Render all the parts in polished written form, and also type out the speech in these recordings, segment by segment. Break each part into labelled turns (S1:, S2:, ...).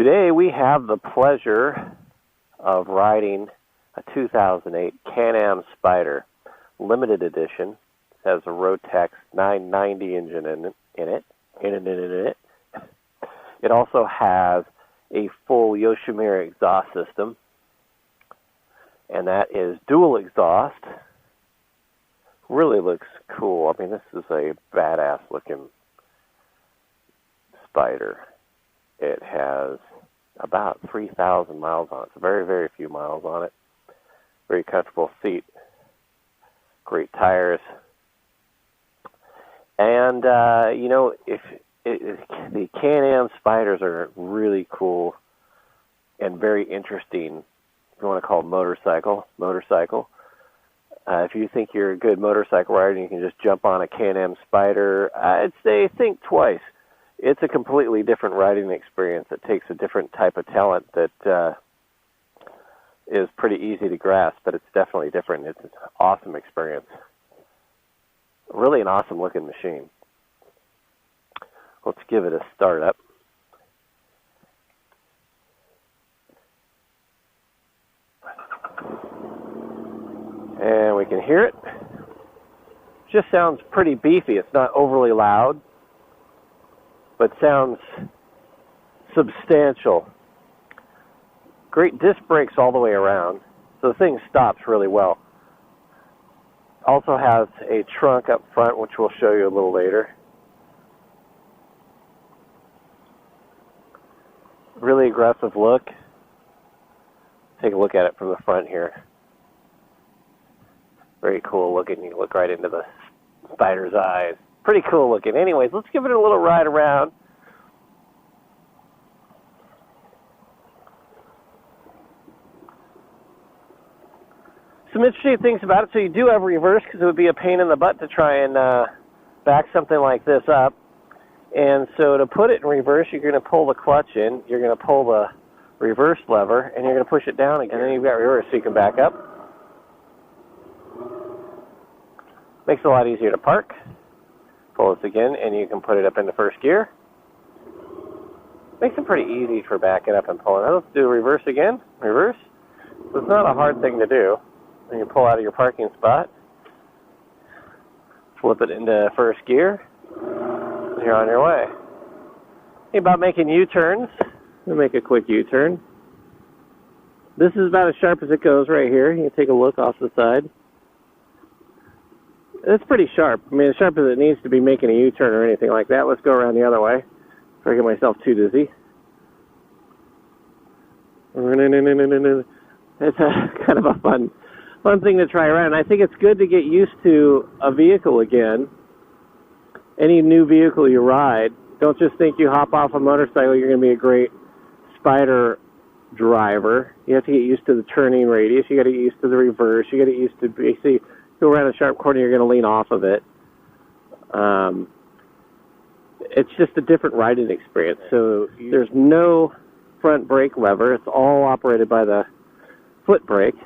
S1: Today we have the pleasure of riding a 2008 CAN-AM Spyder limited edition. It has a Rotex 990 engine in it. It also has a full yoshimura exhaust system, and that is dual exhaust. Really looks cool. I mean, this is a badass looking Spyder. It has about 3,000 miles on it. So very, very few miles on it. Very comfortable seat. Great tires. And, the CAN-AM Spyders are really cool and very interesting. If you want to call it motorcycle. If you think you're a good motorcycle rider and you can just jump on a CAN-AM Spyder, I'd say think twice. It's a completely different riding experience. It takes a different type of talent that is pretty easy to grasp, but it's definitely different. It's an awesome experience. Really an awesome looking machine. Let's give it a start up. And we can hear it. Just sounds pretty beefy. It's not overly loud, but sounds substantial. Great disc brakes all the way around, so the thing stops really well. Also has a trunk up front, which we'll show you a little later. Really aggressive look. Take a look at it from the front here. Very cool looking. You look right into the Spyder's eyes. Pretty cool looking. Anyways, let's give it a little ride around. Some interesting things about it. So you do have reverse, because it would be a pain in the butt to try and back something like this up. And so to put it in reverse, you're going to pull the clutch in, you're going to pull the reverse lever, and you're going to push it down again. And then you've got reverse, so you can back up. Makes it a lot easier to park. Pull this again, and you can put it up into first gear. Makes it pretty easy for backing up and pulling. Now let's do reverse again. Reverse. So it's not a hard thing to do. And you pull out of your parking spot. Flip it into first gear. You're on your way. Think about making U-turns. We'll make a quick U-turn. This is about as sharp as it goes right here. You can take a look off the side. It's pretty sharp. I mean, as sharp as it needs to be making a U-turn or anything like that. Let's go around the other way before I get myself too dizzy. It's kind of a fun thing to try around. I think it's good to get used to a vehicle again. Any new vehicle you ride, don't just think you hop off a motorcycle, you're going to be a great Spyder driver. You have to get used to the turning radius. You got to get used to the reverse. You got to get used to basically go around a sharp corner, you're going to lean off of it. It's just a different riding experience. So there's no front brake lever. It's all operated by the foot brake.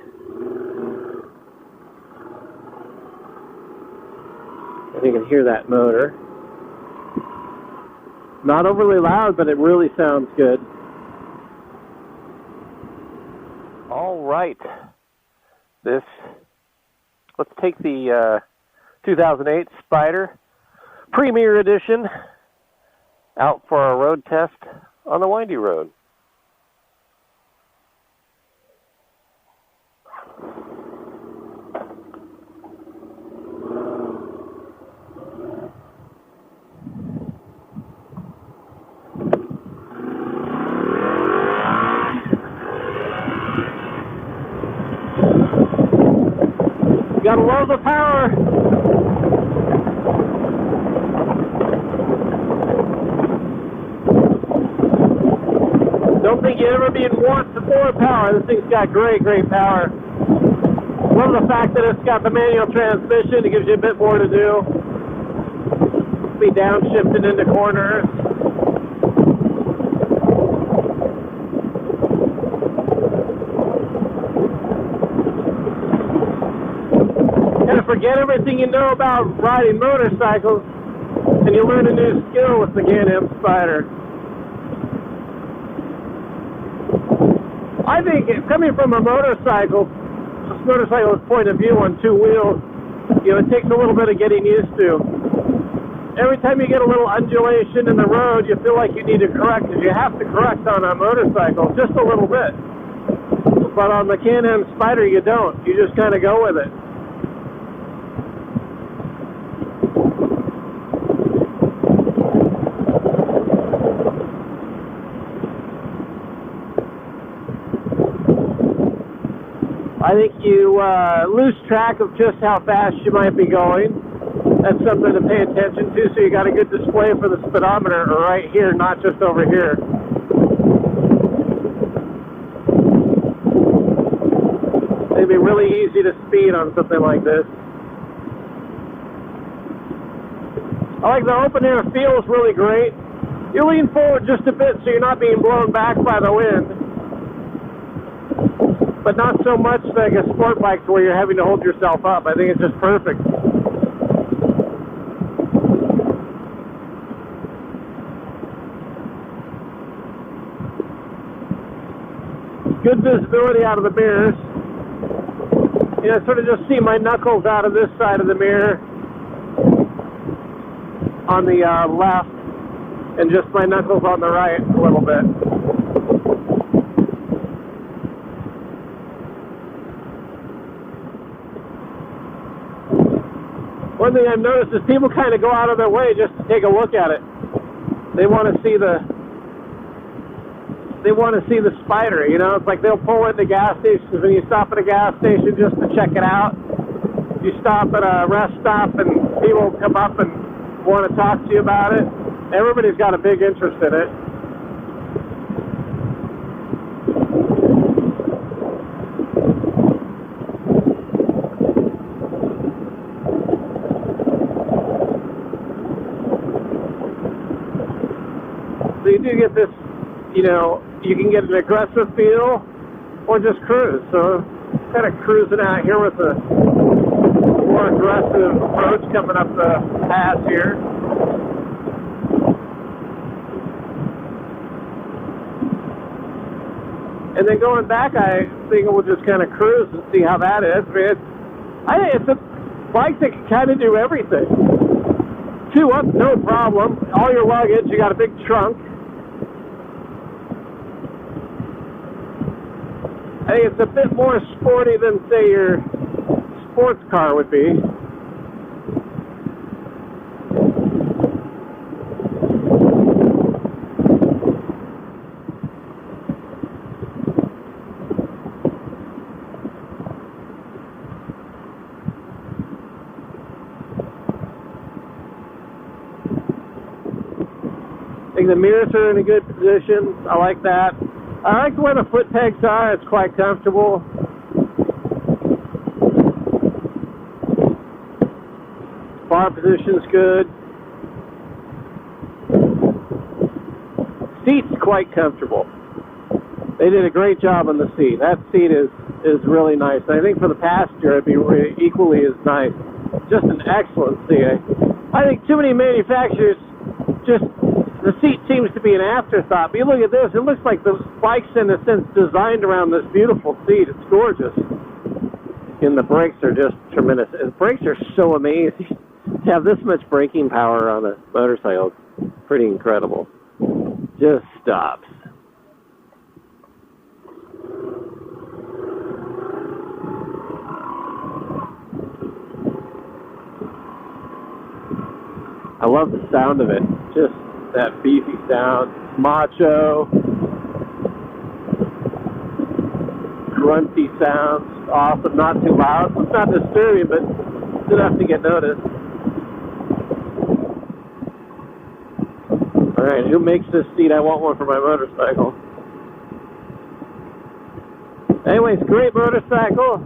S1: And you can hear that motor. Not overly loud, but it really sounds good. All right. Let's take the 2008 Spyder Premier Edition out for a road test on the windy road. Gotta love the power. Don't think you'd ever be in want for more power. This thing's got great power. Love the fact that it's got the manual transmission. It gives you a bit more to do. Be downshifted into corners. Forget everything you know about riding motorcycles, and you learn a new skill with the CAN-AM Spyder.
S2: I think coming from a motorcycle's point of view on two wheels, it takes a little bit of getting used to. Every time you get a little undulation in the road, you feel like you need to correct it. You have to correct on a motorcycle, just a little bit. But on the CAN-AM Spyder, you don't. You just kind of go with it. I think you lose track of just how fast you might be going. That's something to pay attention to, so you got a good display for the speedometer right here, not just over here. It'd be really easy to speed on something like this. I like the open air feel is really great. You lean forward just a bit so you're not being blown back by the wind. But not so much like a sport bike to where you're having to hold yourself up. I think it's just perfect. Good visibility out of the mirrors. I sort of just see my knuckles out of this side of the mirror on the left, and just my knuckles on the right a little bit. One thing I've noticed is people kind of go out of their way just to take a look at it. They want to see the Spyder, It's like they'll pull into gas stations. When you stop at a gas station just to check it out, you stop at a rest stop and people come up and want to talk to you about it. Everybody's got a big interest in it. So you do get this, you can get an aggressive feel or just cruise. So kind of cruising out here with a more aggressive approach coming up the pass here. And then going back, I think we'll just kind of cruise and see how that is. I think it's a bike that can kind of do everything. 2 up, no problem. All your luggage, you got a big trunk. I think it's a bit more sporty than, say, your sports car would be. I think the mirrors are in a good position. I like that. I like where the foot pegs are. It's quite comfortable. Bar position's good. Seat's quite comfortable. They did a great job on the seat. That seat is really nice. I think for the passenger it'd be equally as nice. Just an excellent seat. I think too many manufacturers the seat seems to be an afterthought. But you look at this, it looks like the bike's in a sense designed around this beautiful seat. It's gorgeous. And the brakes are just tremendous. The brakes are so amazing. To have this much braking power on a motorcycle, pretty incredible. Just stops. I love the sound of it. Just that beefy sound, macho, grunty sounds, awesome, not too loud. It's not disturbing, but it's enough to get noticed. Alright, who makes this seat? I want one for my motorcycle. Anyways, great motorcycle.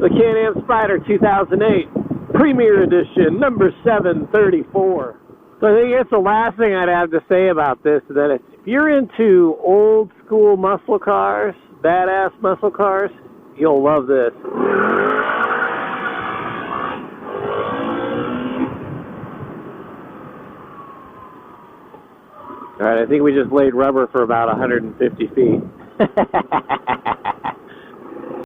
S2: The CAN-AM Spyder 2008 Premier Edition, number 734. So I think that's the last thing I'd have to say about this, that if you're into old school muscle cars, badass muscle cars, you'll love this. Alright, I think we just laid rubber for about 150 feet.